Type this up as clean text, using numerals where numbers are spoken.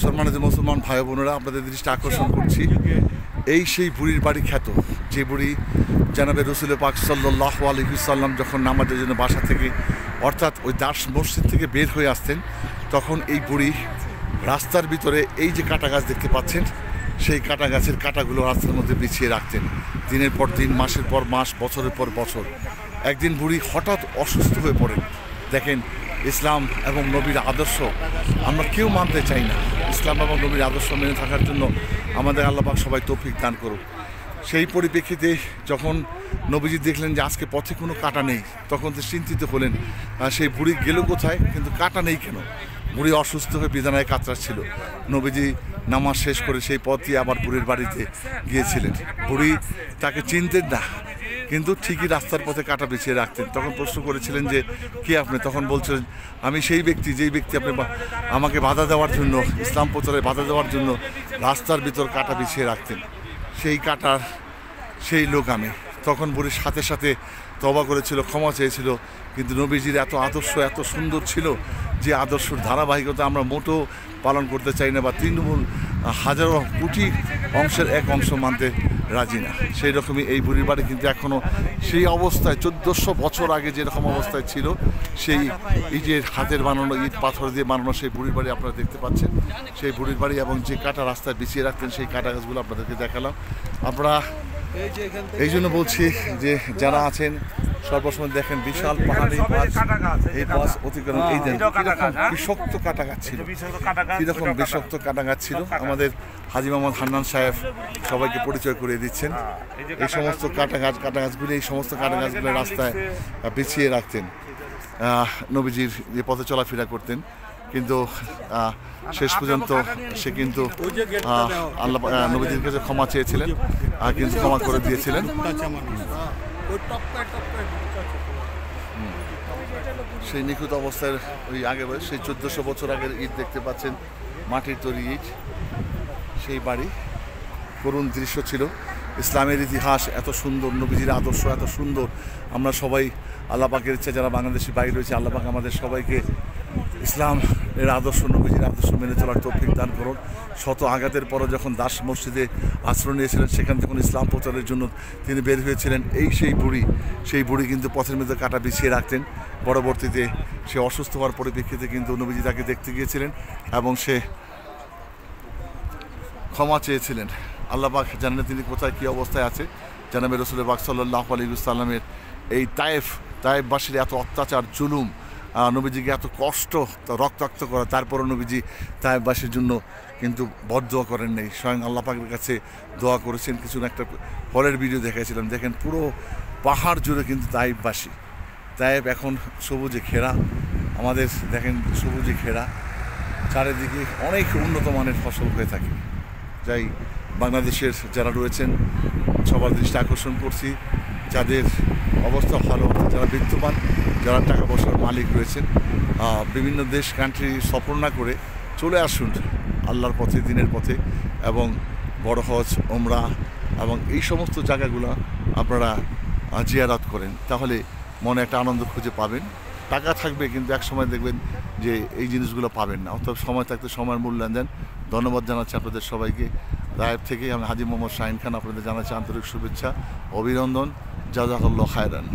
সম্মানিত মুসলমান ভাই বোনেরা, আপনাদের দৃষ্টি আকর্ষণ করছি এই সেই বুড়ির বাড়ি খ্যাত, যে বুড়ি জানাবে রসুল পাক সাল্লাল্লাহু আলাইহি ওয়াসাল্লাম যখন নামাজের জন্য বাসা থেকে অর্থাৎ ওই দাস মসজিদ থেকে বের হয়ে আসতেন, তখন এই বুড়ি রাস্তার ভিতরে এই যে কাটা গাছ দেখতে পাচ্ছেন, সেই কাটা গাছের কাটাগুলো রাস্তার মধ্যে বিছিয়ে রাখতেন দিনের পর দিন, মাসের পর মাস, বছরের পর বছর। একদিন বুড়ি হঠাৎ অসুস্থ হয়ে পড়েন। দেখেন, ইসলাম এবং নবীর আদর্শ আমরা কেউ মানতে চাই না। ইসলাম এবং নবীর আদর্শ মেনে থাকার জন্য আমাদের আল্লাহ পাক সবাই তৌফিক দান করুক। সেই পরিপ্রেক্ষিতে যখন নবীজি দেখলেন যে আজকে পথে কোনো কাটা নেই, তখন তো চিন্তিত হলেন সেই বুড়ি গেল কোথায়, কিন্তু কাটা নেই কেন? বুড়ি অসুস্থ হয়ে বিছানায় কাতরাচ্ছিল। নবীজি নামাজ শেষ করে সেই পথ দিয়ে আবার বুড়ির বাড়িতে গিয়েছিলেন। বুড়ি তাকে চিনতেন না, কিন্তু ঠিকই রাস্তার পথে কাটা বিছিয়ে রাখতেন। তখন প্রশ্ন করেছিলেন যে কে আপনি? তখন বলছিলেন, আমি সেই ব্যক্তি যেই ব্যক্তি আপনি আমাকে বাধা দেওয়ার জন্য, ইসলাম প্রচারে বাধা দেওয়ার জন্য রাস্তার ভিতর কাটা বিছিয়ে রাখতেন। সেই কাটার সেই লোক আমি। তখন বুড়ির সাথে সাথে তওবা করেছিল, ক্ষমা চেয়েছিল। কিন্তু নবীজির এত আদর্শ এত সুন্দর ছিল যে আদর্শের ধারাবাহিকতা আমরা মোটো পালন করতে চাই না, বা তৃণমূল হাজারো কোটি অংশের এক অংশ মানতে রাজি না। সেই রকমই এই বুড়ির বাড়ি কিন্তু এখনও সেই অবস্থায় 1400 বছর আগে যেরকম অবস্থায় ছিল, সেই ইটের হাতের বানানো, ইট পাথর দিয়ে বানানো সেই বুড়ির বাড়ি আপনারা দেখতে পাচ্ছেন। সেই বুড়ির বাড়ি এবং যে কাটা রাস্তায় বিছিয়ে রাখতেন সেই কাটা গাছগুলো আপনাদেরকে দেখালাম। আপনারা এই জন্য বলছি যে যারা আছেন সর্বসময় দেখেন বিশাল পাহাড়ি এই বাস অতিক্রম, এই দেন কিরকম বিষাক্ত কাটা গাছ ছিল, কিরকম বিষাক্ত কাটা গাছ ছিল। আমাদের হাজী মোহাম্মদ হান্নান সাহেব সবাইকে পরিচয় করিয়ে দিচ্ছেন। এই সমস্ত কাটা গাছগুলি, এই সমস্ত কাটা গাছগুলো রাস্তায় বিছিয়ে রাখতেন নবীজির যে পথে চলাফেরা করতেন। কিন্তু শেষ পর্যন্ত সে কিন্তু আল্লাহ নবীজির কাছে ক্ষমা চেয়েছিলেন, কিন্তু ক্ষমা করে দিয়েছিলেন। সেই নিখুঁত অবস্থায় ওই আগে সেই 1400 বছর আগের ইট দেখতে পাচ্ছেন, মাটির তৈরি ইট। সেই বাড়ি করুণ দৃশ্য ছিল। ইসলামের ইতিহাস এত সুন্দর, নবীজির আদর্শ এত সুন্দর। আমরা সবাই আল্লাহ পাকের ইচ্ছা যারা বাংলাদেশি বাইরে রয়েছে, আল্লাহ পাক আমাদের সবাইকে ইসলামের আদর্শ, নবীজির আদর্শ মেনে চলার তৌফিক দান করুন। শত আঘাতের পরও যখন দাস মসজিদে আশ্রয় নিয়েছিলেন, সেখান যখন ইসলাম প্রচারের জন্য তিনি বের হয়েছিলেন, সেই বুড়ি কিন্তু পথের মধ্যে কাটা বিছিয়ে রাখতেন। পরবর্তীতে সে অসুস্থ হওয়ার পরিপ্রেক্ষিতে কিন্তু নবীজি তাকে দেখতে গিয়েছিলেন এবং সে ক্ষমা চেয়েছিলেন। আল্লাহ পাক জানেন তিনি কোথায় কী অবস্থায় আছে। জানাবে রসুল পাক সাল্লাল্লাহু আলাইহি ওয়াসাল্লামের এই তায়েফবাসীর এত অত্যাচার, জুলুম, নবীজিকে এত কষ্ট রক্তাক্ত করা, তারপরও নবীজি তায়েফবাসীর জন্য কিন্তু বদদোয়া করেন নেই, স্বয়ং আল্লাহ পাকের কাছে দোয়া করেছেন। কিছু একটা পরের ভিডিও দেখাইছিলাম, দেখেন পুরো পাহাড় জুড়ে কিন্তু তায়েফবাসী। তায়েফ এখন সবুজে ঘেরা, আমাদের দেখেন সবুজে ঘেরা, চারিদিকে অনেক উন্নত মানের ফসল হয়ে থাকে। যাই বাংলাদেশের যারা রয়েছেন সবার দৃষ্টি আকর্ষণ করছি, যাদের অবস্থা ভালো, যারা বিত্তবান, যারা টাকা পয়সার মালিক রয়েছেন, বিভিন্ন দেশ কান্ট্রি সফর না করে চলে আসুন আল্লাহর পথে, দিনের পথে, এবং বড় হজ, ওমরা এবং এই সমস্ত জায়গাগুলো আপনারা জিয়ারত করেন, তাহলে মনে একটা আনন্দ খুঁজে পাবেন। টাকা থাকবে কিন্তু এক সময় দেখবেন যে এই জিনিসগুলো পাবেন না। অর্থাৎ সময় থাকতে সময়ের মূল্যায়ন দেন। ধন্যবাদ জানাচ্ছি আপনাদের সবাইকে। রায়েব থেকে আমি হাজী মোহাম্মদ শাহিন খান আপনাদের জানাচ্ছি আন্তরিক শুভেচ্ছা, অভিনন্দন। জাযাকাল্লাহু খায়রান।